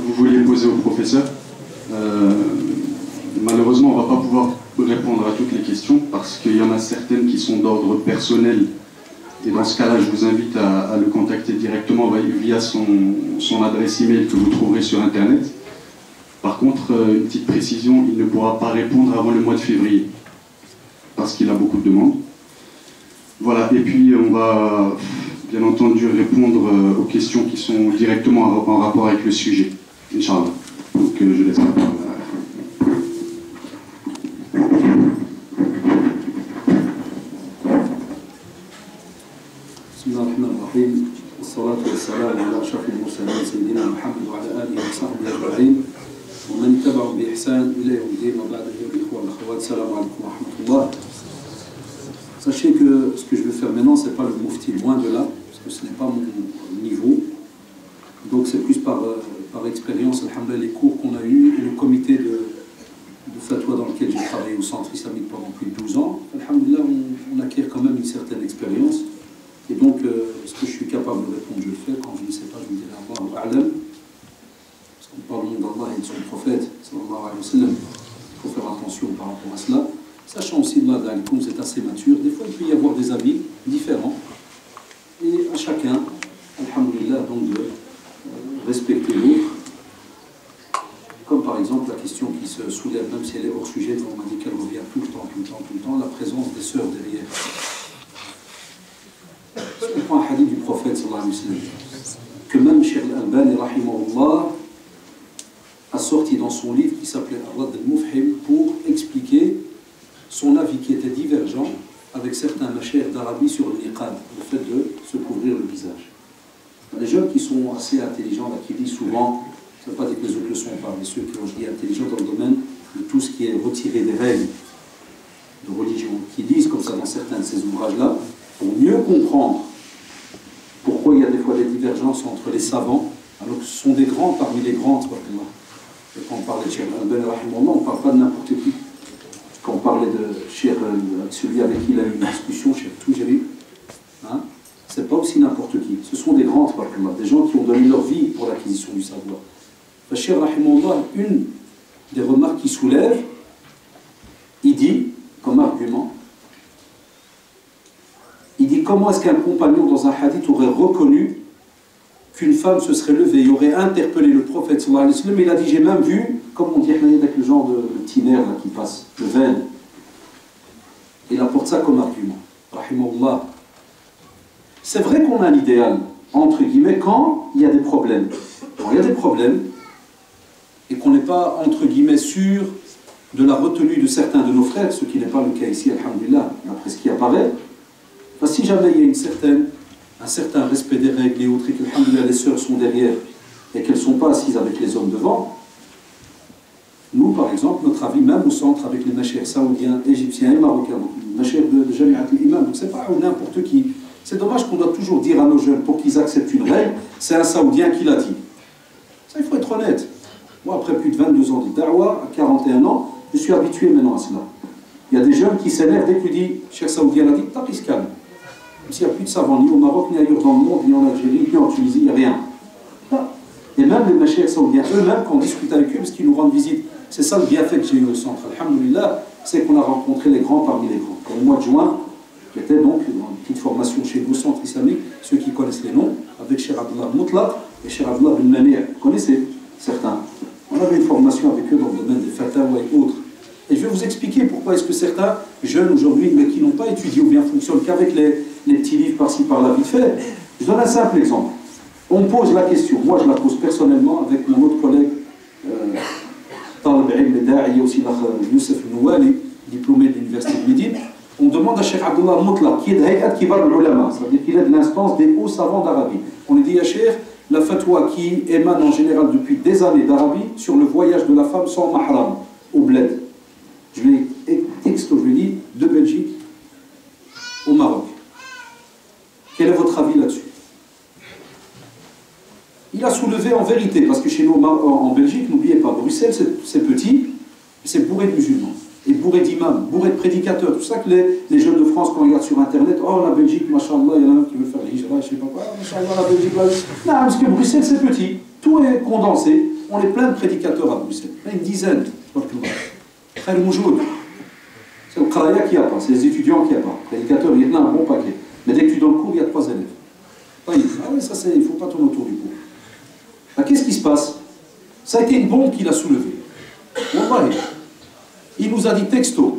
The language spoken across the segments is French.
vous vouliez poser au professeur. Malheureusement, on ne va pas pouvoir répondre à toutes les questions parce qu'il y en a certaines qui sont d'ordre personnel. Et dans ce cas-là, je vous invite à le contacter directement via son adresse email que vous trouverez sur Internet. Par contre, une petite précision, il ne pourra pas répondre avant le mois de février parce qu'il a beaucoup de demandes. Voilà, et puis on va bien entendu répondre aux questions qui sont directement en rapport avec le sujet, Inch'Allah. Donc je laisse la parole. Bismillahirrahmanirrahim. Wassalatu wassalamu ala ashrafil mursalin sayyidina Muhammad wa ala alihi wa sahbihi ajma'in. Wa man ittaba'ahum bi ihsan ila yawm al-din wa ba'da ayyuha al-ikhwa wal akhawat. Assalamu alaykum wa rahmatullah. Sachez que ce que je vais faire maintenant, ce n'est pas le mufti, loin de là, parce que ce n'est pas mon niveau. Donc c'est plus par expérience, alhamdoulilah, les cours qu'on a eus et le comité de fatwa dans lequel j'ai travaillé au centre islamique pendant plus de 12 ans. Alhamdoulilah, on acquiert quand même une certaine expérience. Et donc, ce que je suis capable de répondre, je le fais. Quand je ne sais pas, je me dirai Allahu a'lam. Parce qu'on parle au nom d'Allah et de son prophète, sallallahu alayhi wa sallam. Il faut faire attention par rapport à cela. Sachant aussi, là, vous êtes assez mature, des fois il peut y avoir des avis différents. Et à chacun, alhamdoulilah, donc de respecter l'autre. Comme par exemple la question qui se soulève, même si elle est hors sujet, on m'a dit qu'elle revient tout le temps, la présence des sœurs derrière. Si on prend un hadith du prophète, sallallahu alayhi wa sallam, que même Cheikh Al-Albani, rahimahullah, a sorti dans son livre qui s'appelait Ar-Radd al-Mufhim pour expliquer son avis qui était divergent avec certains mashayikh d'Arabie sur le niqab, le fait de se couvrir le visage. Les jeunes qui sont assez intelligents, là, qui disent souvent, ça ne veut pas dire que les autres ne le sont pas, mais ceux qui ont dit intelligents dans le domaine de tout ce qui est retiré des règles de religion, qui disent comme ça dans certains de ces ouvrages-là, pour mieux comprendre pourquoi il y a des fois des divergences entre les savants, alors que ce sont des grands parmi les grands, et quand on parle de Cheikh Al-Albani, on ne parle pas de n'importe qui. Quand on parlait de Cheikh, celui avec qui il a eu une discussion, Cheikh Toujeri, hein, c'est pas aussi n'importe qui. Ce sont des grands, des gens qui ont donné leur vie pour l'acquisition du savoir. Cheikh Rahimahullah, une des remarques qu'il soulève, il dit, comme argument, il dit comment est-ce qu'un compagnon dans un hadith aurait reconnu qu'une femme se serait levée et aurait interpellé le prophète sallallahu alayhi wa sallam. Il a dit, j'ai même vu, comme on dit avec le genre de tiner là, qui passe, le veine. Il apporte ça comme argument. Rahimahullah. C'est vrai qu'on a un idéal, entre guillemets, quand il y a des problèmes. Quand il y a des problèmes, et qu'on n'est pas, entre guillemets, sûr de la retenue de certains de nos frères, ce qui n'est pas le cas ici, alhamdulillah, d'après ce qui apparaît, parce que si jamais il y a un certain respect des règles et autres, et que alhamdulillah, les sœurs sont derrière, et qu'elles ne sont pas assises avec les hommes devant, nous, par exemple, notre avis, même au centre, avec les mashayikh saoudiens, égyptiens et marocains, donc les mashayikh de Jami'at al-Imam, donc c'est pas n'importe qui. C'est dommage qu'on doit toujours dire à nos jeunes, pour qu'ils acceptent une règle, c'est un saoudien qui l'a dit. Ça, il faut être honnête. Moi, après plus de 22 ans de da'wah, à 41 ans, je suis habitué maintenant à cela. Il y a des jeunes qui s'énervent dès que tu dis, Cheikh Saoudien l'a dit, t'as calme. S'il n'y a plus de savants, ni au Maroc, ni ailleurs dans le monde, ni en Algérie, ni en Tunisie, il n'y a rien. Et même les mashayikh saoudiens eux-mêmes, quand on discute avec eux, parce qu'ils nous rendent visite, c'est ça le bienfait que j'ai eu au centre, alhamdoulilah, c'est qu'on a rencontré les grands parmi les grands. Au mois de juin, j'étais donc dans une petite formation chez nous, au centre islamique, ceux qui connaissent les noms, avec Cheikh Abdullah Moutlaq et Cheikh Abdullah bin Mani', vous connaissez certains. On avait une formation avec eux dans le domaine des fatawa et autres. Et je vais vous expliquer pourquoi est-ce que certains jeunes aujourd'hui, mais qui n'ont pas étudié ou bien fonctionnent qu'avec les petits livres par-ci par-là vite fait. Je donne un simple exemple. On me pose la question, moi je la pose personnellement avec mon autre collègue, Talib Ilm Da'i, aussi Youssef Nouali, diplômé de l'université de Médine. On demande à Cheikh Abdullah Moutlaq, qui est de Hayat Kibar al-Ulama, c'est-à-dire qu'il est de l'instance des hauts savants d'Arabie. On lui dit à Cheikh, la fatwa qui émane en général depuis des années d'Arabie sur le voyage de la femme sans mahram au bled. Je lui ai texto, je lui ai dit, de Belgique au Maroc. Quel est votre avis là-dessus? Il a soulevé en vérité, parce que chez nous en Belgique, n'oubliez pas, Bruxelles c'est petit, c'est bourré de musulmans, et bourré d'imams, bourré de prédicateurs. Tout ça que les jeunes de France, quand on regarde sur Internet, oh la Belgique, machallah, il y en a un qui veut faire l'hijra, je sais pas quoi, machallah, la Belgique, là. Non, parce que Bruxelles c'est petit, tout est condensé, On est plein de prédicateurs à Bruxelles. Une dizaine. Très le moujoud. C'est le Kraya qui n'y a pas, c'est les étudiants qui n'y a pas. Prédicateur, il y en a un bon paquet. Mais dès que tu donnes le cours, il y a 3 élèves. Ah oui, ça c'est, il ne faut pas tourner autour du cours. Ah, qu'est-ce qui se passe? Ça a été une bombe qu'il a soulevée. Wallahi. Il nous a dit texto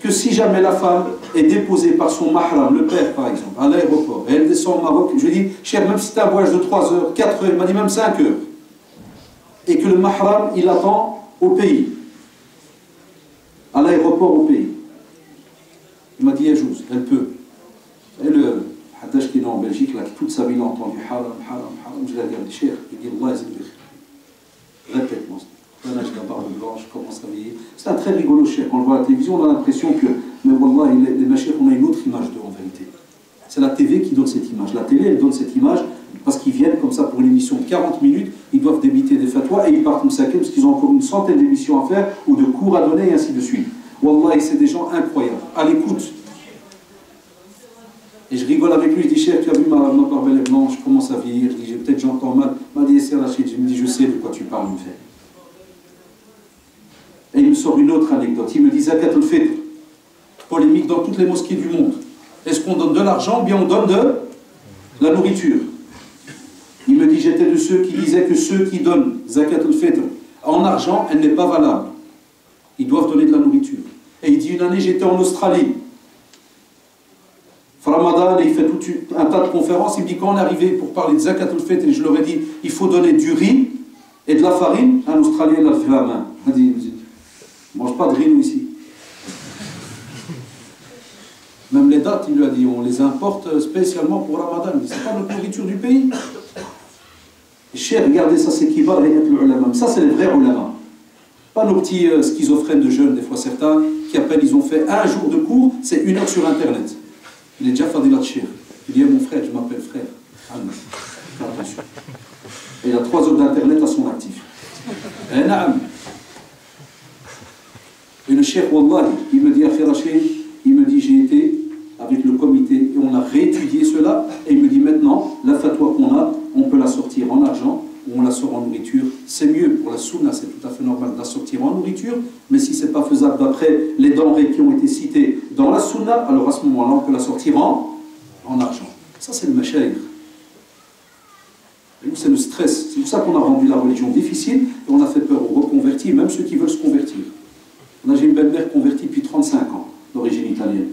que si jamais la femme est déposée par son mahram, le père par exemple, à l'aéroport, et elle descend au Maroc, je lui ai dit, cher, même si c'est un voyage de 3 heures, 4 heures, il m'a dit même 5 heures, et que le mahram, il attend au pays, à l'aéroport au pays. Il m'a dit, Yajouz, elle peut. Et le Haddash qui est en Belgique, là, qui toute sa vie l'a entendu, haram, haram, haram, je l'ai regardé, cher, il dit, Allah, répète-moi. Là, j'ai la barbe blanche, je commence à veiller. C'est un très rigolo cher. Quand on le voit à la télévision, on a l'impression que, mais wallah, les machers, on a une autre image d'eux en vérité. C'est la TV qui donne cette image. La télé, elle donne cette image parce qu'ils viennent comme ça pour une émission de 40 minutes, ils doivent débiter des fatwas et ils partent moussakés parce qu'ils ont encore une centaine d'émissions à faire ou de cours à donner et ainsi de suite. Wallah, c'est des gens incroyables. À l'écoute. Et je rigole avec lui, je dis, cher, tu as vu ma barbe elle est blanche, je commence à vieillir, je dis, peut-être j'entends mal. Il m'a dit, c'est Rachid, je me dis, je sais de quoi tu parles, il me fait. Et il me sort une autre anecdote. Il me dit, Zakat al-Fitr, polémique dans toutes les mosquées du monde. Est-ce qu'on donne de l'argent ou bien on donne de la nourriture? Il me dit, j'étais de ceux qui disaient que ceux qui donnent Zakat al-Fitr en argent, elle n'est pas valable. Ils doivent donner de la nourriture. Et il dit, une année, j'étais en Australie. Ramadan, et il fait tout un tas de conférences. Il me dit, quand on est arrivé pour parler de Zakat al-Fitr, et je leur ai dit, il faut donner du riz et de la farine, un Australien l'a fait la main. Il m'a dit, on ne mange pas de riz, nous, ici. Même les dates, il lui a dit, on les importe spécialement pour Ramadan. Il dit, c'est pas notre nourriture du pays. Cher, regardez, ça c'est kibar et ulama. Ça, c'est les vrais ulama. Pas nos petits schizophrènes de jeunes, des fois certains, qui appellent, ils ont fait un jour de cours, c'est 1 heure sur Internet. Il est déjà fadilat cher. Il dit, mon frère, je m'appelle frère. Attention. Et il a 3 heures d'Internet à son actif. Et naam. Et le cheikh, wallah, il me dit, Akhi Rachid, il me dit, j'ai été avec le comité et on a réétudié cela. Et il me dit, maintenant, la fatwa qu'on a, on peut la sortir en argent ou on la sort en nourriture. C'est mieux pour la sunna, c'est tout à fait normal de la sortir en nourriture. Mais si ce n'est pas faisable d'après les denrées qui ont été citées dans la sunna, alors à ce moment-là, on peut la sortir en argent. Ça, c'est le mashayikh. C'est le stress. C'est pour ça qu'on a rendu la religion difficile et on a fait peur aux reconvertis, même ceux qui veulent se convertir. J'ai une belle-mère convertie depuis 35 ans, d'origine italienne.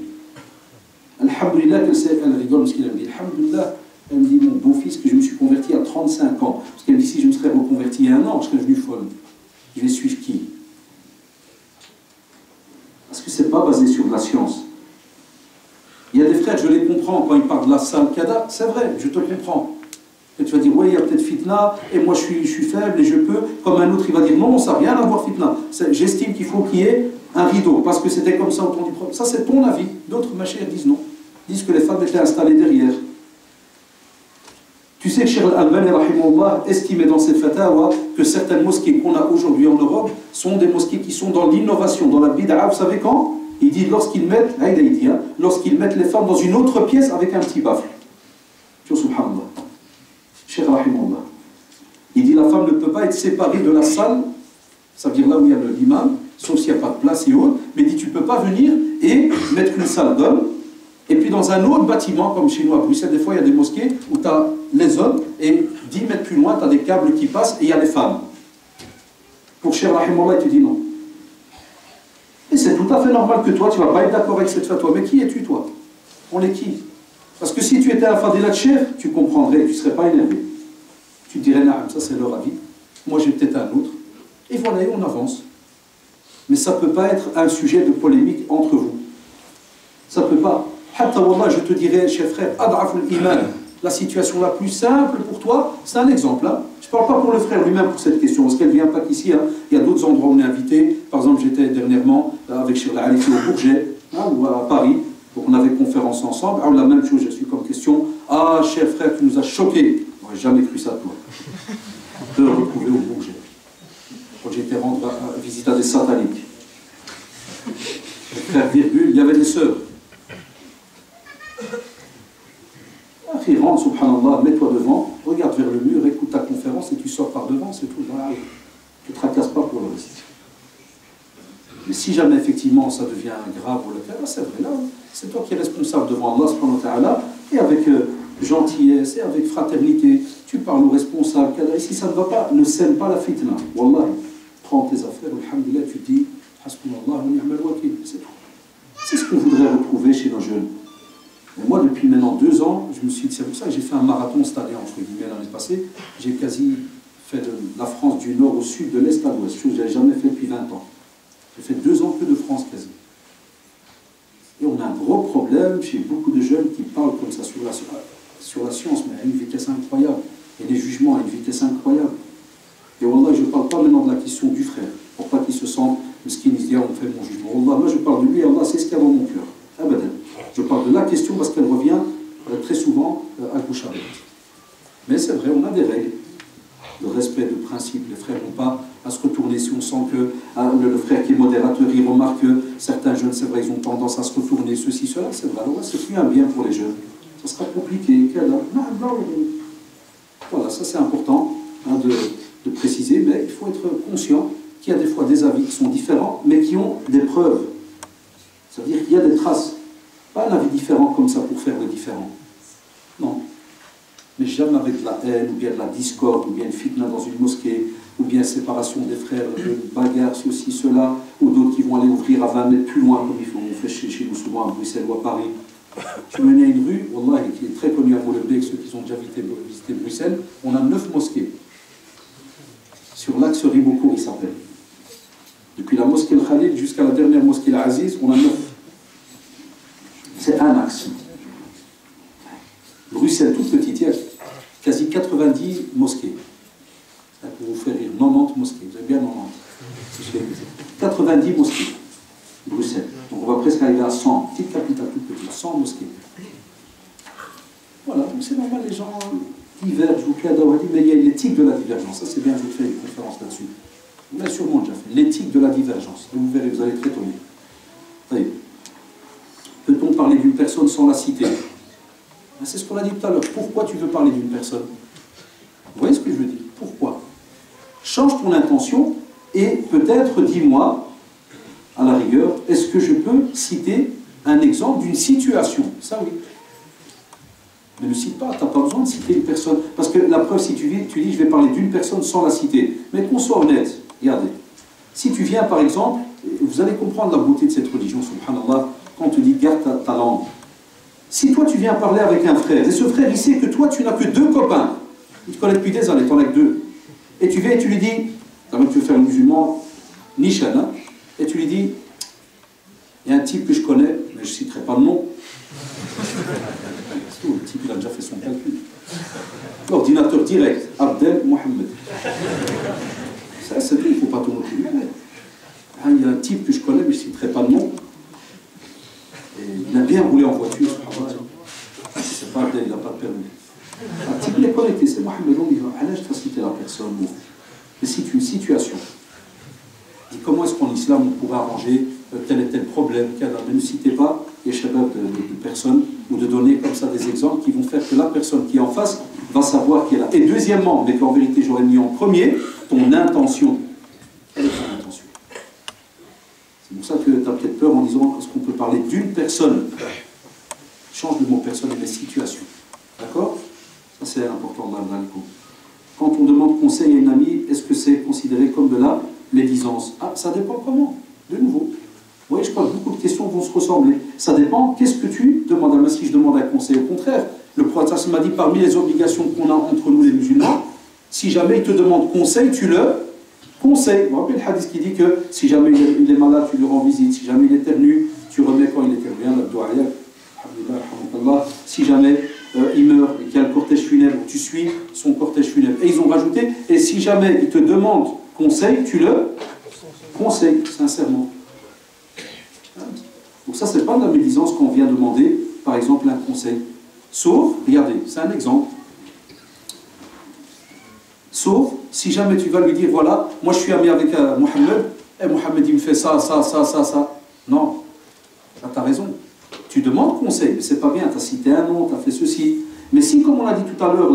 Alhamdulillah, elle rigole parce qu'elle me dit, Alhamdulillah, elle me dit, mon beau-fils, que je me suis converti à 35 ans. Parce qu'elle me dit, si je me serais reconverti il y a 1 an, je serais devenu folle. Je vais suivre qui? Parce que ce n'est pas basé sur de la science. Il y a des frères, je les comprends, quand ils parlent de la salle Kada, c'est vrai, je te comprends. Et tu vas dire, oui, il y a peut-être fitna, et moi je suis faible, et je peux. Comme un autre, il va dire, non, ça n'a rien à voir fitna. J'estime qu'il faut qu'il y ait un rideau, parce que c'était comme ça au temps du prophète. Ça, c'est ton avis. D'autres machins disent non. Disent que les femmes étaient installées derrière. Tu sais que Cheikh Al-Albani, rahimahullah, estimait dans cette fatawa que certaines mosquées qu'on a aujourd'hui en Europe sont des mosquées qui sont dans l'innovation, dans la bid'a. Vous savez quand? Il dit, lorsqu'ils mettent, lorsqu'ils mettent les femmes dans une autre pièce avec un petit baffle. Subhanallah. Cheikh rahimahullah. Il dit la femme ne peut pas être séparée de la salle, ça veut dire là où il y a l'imam, sauf s'il n'y a pas de place et autres, mais il dit tu ne peux pas venir et mettre une salle d'hommes, et puis dans un autre bâtiment, comme chez nous à Bruxelles, des fois il y a des mosquées où tu as les hommes, et 10 mètres plus loin, tu as des câbles qui passent, et il y a les femmes. Pour Cheikh rahimahullah, il te dit non. Et c'est tout à fait normal que toi, tu ne vas pas être d'accord avec cette fatwa, mais qui es-tu toi? On est qui? Parce que si tu étais un fadilat cher, tu comprendrais, tu ne serais pas énervé. Tu te dirais, nah, ça c'est leur avis, moi j'ai peut-être un autre. Et voilà, et on avance. Mais ça ne peut pas être un sujet de polémique entre vous. Ça ne peut pas. Hatta wallah, je te dirais, cher frère, adraful iman, la situation la plus simple pour toi, c'est un exemple. Hein. Je ne parle pas pour le frère lui-même pour cette question, parce qu'elle ne vient pas qu'ici. Hein. Il y a d'autres endroits où on est invité. Par exemple, j'étais dernièrement avec Cheikh Al-Alifi au Bourget, hein, ou à Paris. Donc on avait conférence ensemble. Alors la même chose, j'ai reçu comme question. Ah, cher frère, tu nous as choqués. Je n'aurais jamais cru ça, toi. De retrouver au Bourget. Quand j'étais rendre visite à des sataniques. Frère, virgule, il y avait des sœurs. Ils rentrent, subhanallah, mets-toi devant, regarde vers le mur, écoute ta conférence. avance et tu sors par devant, c'est tout. Voilà, tu ne te tracasses pas pour le reste. Mais si jamais effectivement ça devient grave ou le cas, c'est vrai, là, c'est toi qui es responsable devant Allah subhanahu wa ta'ala, et avec gentillesse et avec fraternité, tu parles au responsable. Et si ça ne va pas, ne sème pas la fitna. Wallah, prends tes affaires, alhamdulillah, tu te dis, hasbunallah wa ni'mal wakil, c'est tout. C'est ce qu'on voudrait retrouver chez nos jeunes. Et moi, depuis maintenant 2 ans, je me suis dit, c'est pour ça que j'ai fait un marathon cette année, entre guillemets, l'année passée. J'ai quasi fait de la France du nord au sud, de l'est à l'ouest, chose que je n'avais jamais fait depuis 20 ans. J'ai fait 2 ans que de France quasi. Et on a un gros problème chez beaucoup de jeunes qui parlent comme ça sur la science, mais à une vitesse incroyable. Et les jugements à une vitesse incroyable. Et wallah, je ne parle pas maintenant de la question du frère, pour pas qu'il se sente, ce qu'il se dit, on fait mon jugement. Wallah, moi je parle de lui, Allah sait ce qu'il y a dans mon cœur. Abadan. Je parle de la question parce qu'elle revient très souvent à bouche à bouche. Mais c'est vrai, on a des règles de respect, de principe. Les frères n'ont pas à se retourner si on sent que le frère qui est modérateur, il remarque que certains jeunes, c'est vrai, ils ont tendance à se retourner, ceci, cela, c'est vrai. Alors, c'est plus un bien pour les jeunes. Ça sera compliqué. Voilà, ça c'est important de préciser, mais il faut être conscient qu'il y a des fois des avis qui sont différents, mais qui ont des preuves. C'est-à-dire qu'il y a des traces. Pas un avis différent comme ça pour faire le différent. Non. Mais jamais avec de la haine, ou bien de la discorde, ou bien une fitna dans une mosquée, ou bien séparation des frères, bagarre, ceci, cela, ou d'autres qui vont aller ouvrir à 20 mètres plus loin, comme on fait chez nous souvent à Bruxelles ou à Paris. Je menais une rue, wallah, qui est très connue à Molenbeek, ceux qui ont déjà visité Bruxelles, on a 9 mosquées. Sur l'axe Ribocourt, il s'appelle. Depuis la mosquée Al-Khalil jusqu'à la dernière mosquée Al-Aziz, on a 9. C'est un axe. Bruxelles, toute petite, il y a quasi 90 mosquées. Ça pour vous faire rire, 90 mosquées, vous avez bien 90. 90 mosquées, Bruxelles. Donc on va presque arriver à 100, petite capitale toute petite, 100 mosquées. Voilà, donc c'est normal, les gens divergent, mais il y a l'éthique de la divergence. Ça c'est bien, je vais faire une conférence là-dessus. Vous l'avez sûrement déjà fait, l'éthique de la divergence. Et vous verrez, vous allez être étonné. Peut-on parler d'une personne sans la citer? C'est ce qu'on a dit tout à l'heure. Pourquoi tu veux parler d'une personne? Vous voyez ce que je veux dire? Pourquoi? Change ton intention et peut-être dis-moi, à la rigueur, est-ce que je peux citer un exemple d'une situation? Ça oui. Mais ne cite pas, tu n'as pas besoin de citer une personne. Parce que la preuve, si tu dis je vais parler d'une personne sans la citer. Mais qu'on soit honnête, regardez. Si tu viens par exemple, vous allez comprendre la beauté de cette religion, subhanallah, quand on te dit garde ta langue. Si toi tu viens parler avec un frère, et ce frère il sait que toi tu n'as que 2 copains, il te connaît depuis des années, tu n'en as que 2, et tu viens et tu lui dis, d'abord tu veux faire le musulman, Nishana, et tu lui dis, il y a un type que je connais, mais je ne citerai pas de nom. C'est tout, le type il a déjà fait son calcul. L'ordinateur direct, Abdel Mohamed. Ça c'est vrai, il ne faut pas tourner autour du cou. Il y a un type que je connais, mais je ne citerai pas de nom. Et il a bien roulé en voiture, c'est pas Abdel, il n'a pas de permis. Un type il est connecté, c'est Mohamed, on dit, allez, je vais citer la personne. Mais c'est une situation. Et comment est-ce qu'en islam on pourrait arranger tel et tel problème? Mais ne citez pas les shabab de personnes ou de donner comme ça des exemples qui vont faire que la personne qui est en face va savoir qui est là. Et deuxièmement, mais qu'en vérité j'aurais mis en premier, ton intention. Quelle est ton intention? C'est pour ça que tu as peut-être peur en disant est-ce qu'on peut parler d'une personne? Change le mot personne et les situations. D'accord? Ça c'est important dans le coup. Quand on demande conseil à une amie, est-ce que c'est considéré comme de la médisance? Ah, ça dépend comment. De nouveau. Vous voyez, je crois que beaucoup de questions vont se ressembler. Ça dépend, qu'est-ce que tu demandes à moi si je demande un conseil? Au contraire, le prophète m'a dit parmi les obligations qu'on a entre nous les musulmans, si jamais il te demande conseil, tu le conseilles. Vous vous rappelez le hadith qui dit que si jamais il est malade, tu lui rends visite, si jamais il éternue, tu remets quand il éternue, si jamais il meurt et qu'il y a le cortège funèbre, tu suis son cortège funèbre. Et ils ont rajouté, et si jamais il te demande conseil, tu le conseilles, sincèrement. Donc ça, c'est pas de la médisance qu'on vient demander, par exemple, un conseil. Sauf, regardez, c'est un exemple. Sauf, si jamais tu vas lui dire, voilà, moi je suis ami avec Mohamed, et Mohamed il me fait ça. Non, là tu as raison. Tu demandes conseil, mais c'est pas bien, tu as cité un nom, tu as fait ceci. Mais si, comme on a dit tout à l'heure,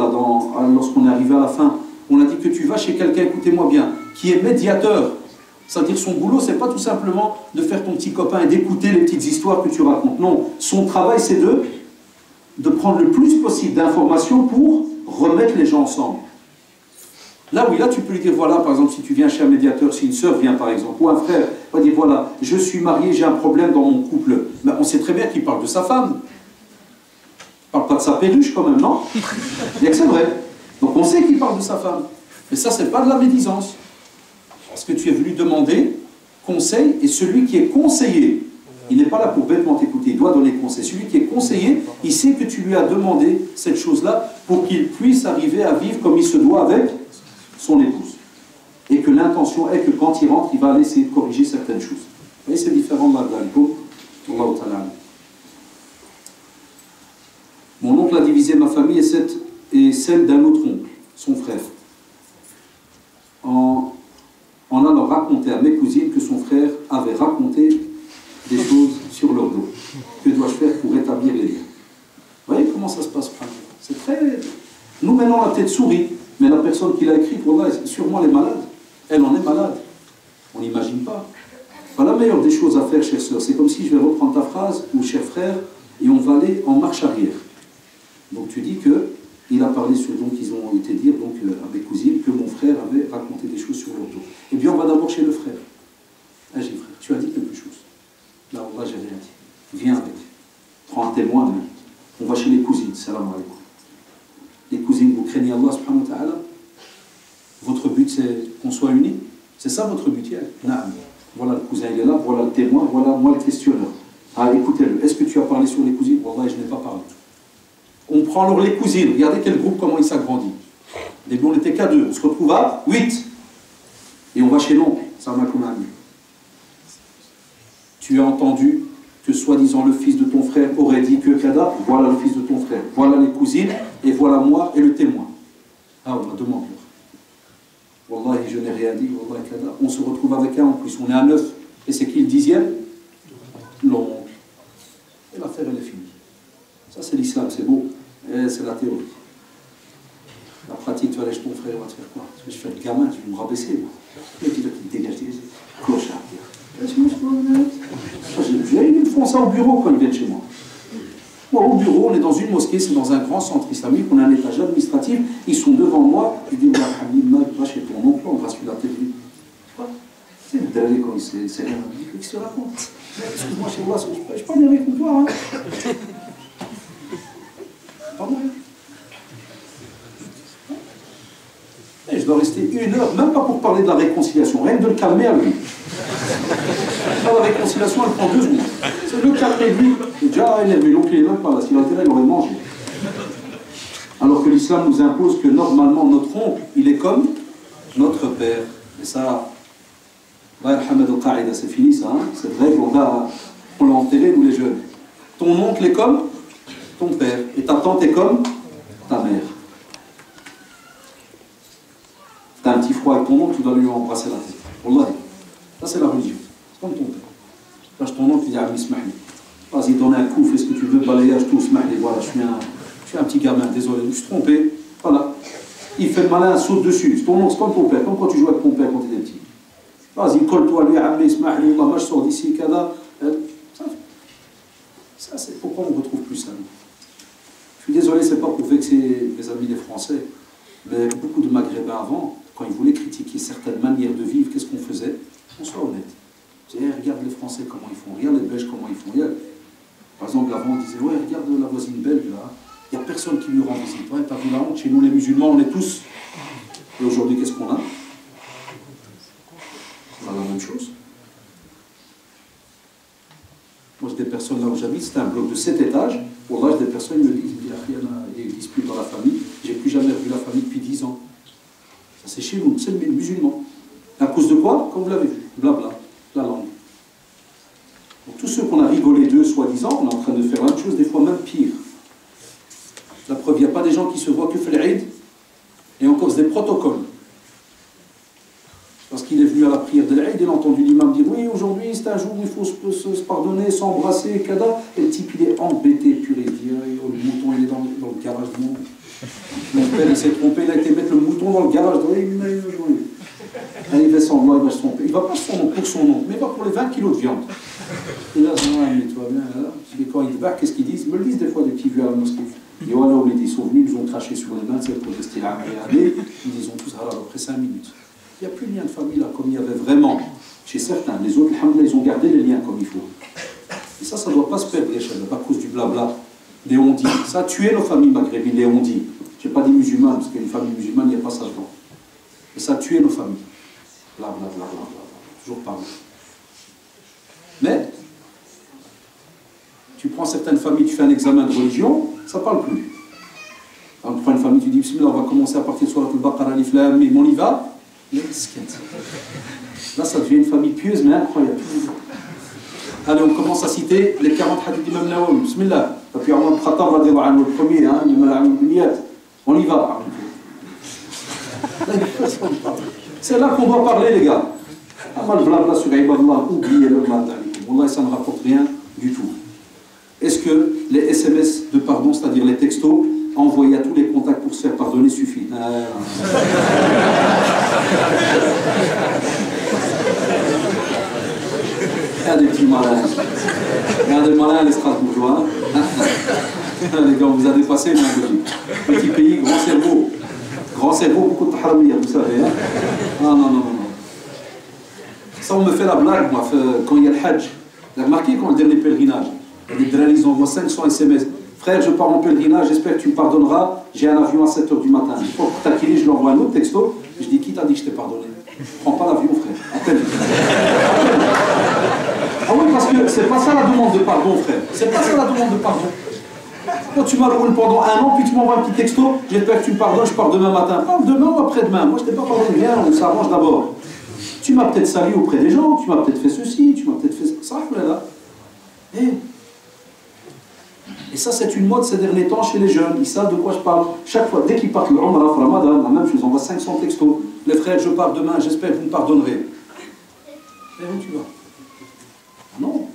lorsqu'on est arrivé à la fin, on a dit que tu vas chez quelqu'un, écoutez-moi bien, qui est médiateur. C'est-à-dire son boulot, c'est pas tout simplement de faire ton petit copain et d'écouter les petites histoires que tu racontes. Non, son travail, c'est de prendre le plus possible d'informations pour remettre les gens ensemble. Là, oui, là, tu peux lui dire, voilà, par exemple, si tu viens chez un médiateur, si une sœur vient, par exemple, ou un frère, va dire, voilà, je suis marié, j'ai un problème dans mon couple. Mais on sait très bien qu'il parle de sa femme. Il ne parle pas de sa perruche, quand même, non? Bien que c'est vrai. Donc, on sait qu'il parle de sa femme. Mais ça, c'est pas de la médisance. Parce que tu es venu demander conseil, et celui qui est conseillé, il n'est pas là pour bêtement t'écouter, il doit donner conseil. Celui qui est conseillé, il sait que tu lui as demandé cette chose-là pour qu'il puisse arriver à vivre comme il se doit avec son épouse. Et que l'intention est que quand il rentre, il va aller essayer de corriger certaines choses. Vous voyez, c'est différent de Allah Ta'ala. Mon oncle a divisé ma famille et celle d'un autre oncle, son frère. En allant raconter à mes cousines que son frère avait raconté des choses sur leur dos. Que dois-je faire pour rétablir les liens? Vous voyez comment ça se passe? C'est très... Nous, maintenant, la tête sourit, mais la personne qui l'a écrit, pour là, sûrement elle est malade. Elle en est malade. On n'imagine pas. Voilà la meilleure des choses à faire, chère sœur. C'est comme si je vais reprendre ta phrase, ou cher frère, et on va aller en marche arrière. Donc tu dis que il a parlé sur, donc ils ont été dire donc à mes cousines que mon frère avait raconté des choses sur leur dos. Eh bien, on va d'abord chez le frère. Ah, j'ai frère, tu as dit quelque chose. Là, on va, j'ai rien dit. Viens avec. Prends un témoin, même. On va chez les cousines. Salam alaikum. Les cousines, vous craignez Allah subhanahu wa ta'ala. Votre but, c'est qu'on soit unis. C'est ça votre but, hier. Voilà le cousin, il est là. Voilà le témoin. Voilà moi le questionneur. Ah, écoutez-le. Est-ce que tu as parlé sur les cousines? Wallah, je n'ai pas parlé. On prend alors les cousines. Regardez quel groupe, comment il s'agrandit. Et nous, on n'était qu'à 2. On se retrouve à 8. Et on va chez l'oncle. Ça m'a comme un ami. Tu as entendu que soi-disant le fils de ton frère aurait dit que Kada, voilà le fils de ton frère, voilà les cousines, et voilà moi et le témoin. Ah, on a demandé. Wallahi, je n'ai rien dit, Wallahi Kada. On se retrouve avec un en plus, on est à 9. Et c'est qui le 10e? L'oncle. Et l'affaire, elle est finie. Ça, c'est l'islam, c'est beau. C'est la théorie. La pratique, tu vas aller chez ton frère, on va te faire quoi? Je vais faire le gamin, tu vas me rabaisser. Et puis là, tu te dégages, clochard. Ils font ça au bureau quand ils viennent chez moi. Moi, au bureau, on est dans une mosquée, c'est dans un grand centre islamique, on a un étage administratif, ils sont devant moi, je dis, va chez ton oncle, on va sur la télé. Quoi? C'est le dernier quand il s'est rien. Qu'est-ce que tu racontes? Excuse-moi, chez moi, je ne suis pas bien avec toi. Hein. Pas moi. Et je dois rester 1 heure, même pas pour parler de la réconciliation, rien que de le calmer à lui. La réconciliation, elle prend 2 secondes. C'est le calmer, lui. Il est déjà énervé, l'oncle il est même pas là. S'il a intérêt, il aurait mangé. Alors que l'islam nous impose que normalement, notre oncle, il est comme notre père. Et ça, c'est fini ça, hein. Cette règle, on l'a enterrée, nous les jeunes. Ton oncle est comme ton père. Et ta tante est comme ta mère. T'as un petit froid avec ton oncle, tu dois lui embrasser la tête. Wallahi. Ça, c'est la religion. C'est comme ton père. Lâche ton oncle, il dit ah, Ismaïl. Vas-y, donne un coup, fais ce que tu veux, balayage, tout, Ismaïl. Voilà, je suis un petit gamin, désolé, je me suis trompé. Voilà. Il fait le malin, saute dessus. C'est ton oncle, c'est comme ton père, comme quand tu jouais avec ton père quand tu étais petit. Vas-y, colle-toi, lui, Ammi, Ismaïl, moi, je sors d'ici, Kada. Ça, c'est pourquoi on ne retrouve plus ça. Je suis désolé, c'est pas pour vexer mes amis les Français, mais beaucoup de Maghrébins avant, quand ils voulaient critiquer certaines manières de vivre, qu'est-ce qu'on faisait? On soit honnête. Regarde les Français comment ils font, regarde les Belges comment ils font. Regarde. Par exemple, avant on disait, ouais, regarde la voisine belge là, il n'y a personne qui lui rend visite. Ouais, t'as vu la honte, chez nous les musulmans, on est tous. Et aujourd'hui, qu'est-ce qu'on a? On a la même chose. Moi, j'ai des personnes là où j'habite, c'était un bloc de 7 étages. Pour là, j'ai des personnes qui me disent, il y a des disputes dans la famille, j'ai plus jamais revu la famille depuis 10 ans. Ça, c'est chez nous, c'est les musulmans. À cause de quoi? Comme vous l'avez vu, blabla, la langue. Donc, tous ceux qu'on a rigolé d'eux, soi-disant, on est en train de faire la même chose, des fois même pire. La preuve, il n'y a pas des gens qui se voient que fait l'Aïd, et encore, c'est des protocoles. Parce qu'il est venu à la prière de l'Aïd, il a entendu l'imam dire, oui, aujourd'hui, c'est un jour où il faut se pardonner, s'embrasser, kada. Et le type, il est embêté, pur, il dit, oh, le mouton, il est dans le garage du monde. Mon père, il s'est trompé, il a été mettre le mouton dans le garage. Allez, descends, il va se tromper. Il ne va pas pour son nom, mais il va pour les 20 kilos de viande. Et là, toi bien, là. Quand ils débarquent, qu'est-ce qu'ils disent? Ils me le disent des fois, des petits vieux à la mosquée. Et voilà, où ils sont venus, ils nous ont craché sur les mains, c'est pour rester là, regarder. Ils disent tous, alors, après 5 minutes. Il n'y a plus de lien de famille là, comme il y avait vraiment chez certains. Les autres, alhamdoulilah, ils ont gardé les liens comme il faut. Et ça ne doit pas se perdre, les choses, à cause du blabla, des on-dit. Ça a tué nos familles maghrébines, les on-dit. Je n'ai pas dit musulmanes, parce qu'une famille musulmane, il n'y a pas ça dedans. Mais ça a tué nos familles. Blabla, toujours parler. Mais, tu prends certaines familles, tu fais un examen de religion, ça ne parle plus. Alors, tu prends une famille, tu dis, bismillah, on va commencer à partir de Surat al-Baqarah, Alif Lam Mim, on y va. Là, ça devient une famille pieuse, mais incroyable. Allez, on commence à citer les 40 hadiths d'Imam Nawawi. Bismillah. Et puis, Omar ibn Khattab, le premier, on y va. C'est là qu'on doit parler, les gars. Amal blabla sur Ibadallah, oubliez-le, Wallah, ça ne rapporte rien du tout. Est-ce que les SMS de pardon, c'est-à-dire les textos, envoyés à tous les contacts pour se faire pardonner suffit? Regardez des petits malins. Regardez le malin, les Strasbourgeois. Les gars, vous avez dépassé, petit pays, grand cerveau. Grand cerveau, beaucoup de tahramiyya, vous savez. Hein? Non. Ça, on me fait la blague, moi, quand il y a le Hajj. Vous avez remarqué quand le dernier pèlerinage, les drôles, ils envoient 500 SMS. Frère, je pars en pèlerinage, j'espère que tu me pardonneras. J'ai un avion à 7 h du matin. Une fois que taquiner, je lui envoie un autre texto. Je dis, qui t'a dit que je t'ai pardonné? Prends pas l'avion, frère. Appelle. Ah oui, parce que c'est pas ça la demande de pardon, frère. C'est pas ça la demande de pardon. Quand tu m'as roulé pendant un an, puis tu m'envoies un petit texto, j'espère que tu me pardonnes, je pars demain matin. Parle demain ou après-demain. Moi, je t'ai pas pardonné. Viens, on s'arrange d'abord. Tu m'as peut-être sali auprès des gens, tu m'as peut-être fait ceci, tu m'as peut-être fait ça. Là. Et ça, c'est une mode ces derniers temps chez les jeunes. Ils savent de quoi je parle. Chaque fois, dès qu'ils partent le Umrah, Ramadan, la même chose, on envoie 500 textos. Les frères, je pars demain, j'espère que vous me pardonnerez. Et où tu vas? Non.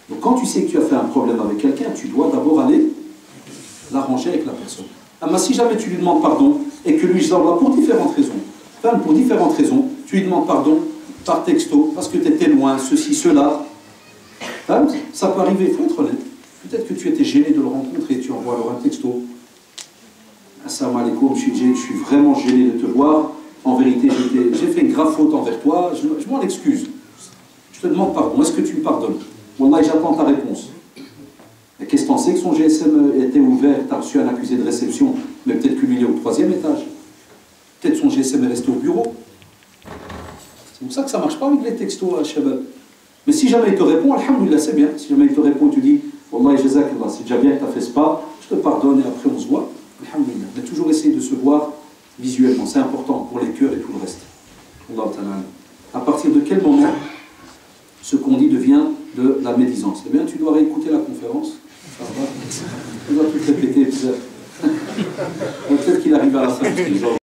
Donc quand tu sais que tu as fait un problème avec quelqu'un, tu dois d'abord aller l'arranger avec la personne. Ah, mais si jamais tu lui demandes pardon, et que lui, je l'envoie pour différentes raisons, tu lui demandes pardon par texto, parce que tu étais loin, ceci, cela, ça peut arriver, il faut être honnête. Peut-être que tu étais gêné de le rencontrer, tu envoies alors un texto. Assalamu alaikum, je suis vraiment gêné de te voir. En vérité, j'ai fait une grave faute envers toi, je m'en excuse. Je te demande pardon, est-ce que tu me pardonnes? Wallah, j'attends ta réponse. Mais qu'est-ce que tu en sais que son GSM était ouvert, tu as reçu un accusé de réception, mais peut-être qu'il est au 3e étage. Peut-être son GSM est resté au bureau. C'est pour ça que ça ne marche pas avec les textos à Shabab. Mais si jamais il te répond, alhamdoulilah, c'est bien. Si jamais il te répond, tu dis, Wallah, jazakallah, c'est déjà bien que tu as fait ce pas, je te pardonne et après on se voit. Alhamdoulilah. Mais toujours essayer de se voir visuellement, c'est important pour les cœurs et tout le reste. Allah ta'ala. À partir de quel moment ce qu'on dit devient de la médisance? Eh bien, tu dois réécouter la conférence. Tu dois tout répéter. Peut-être qu'il arrive à la fin. Genre,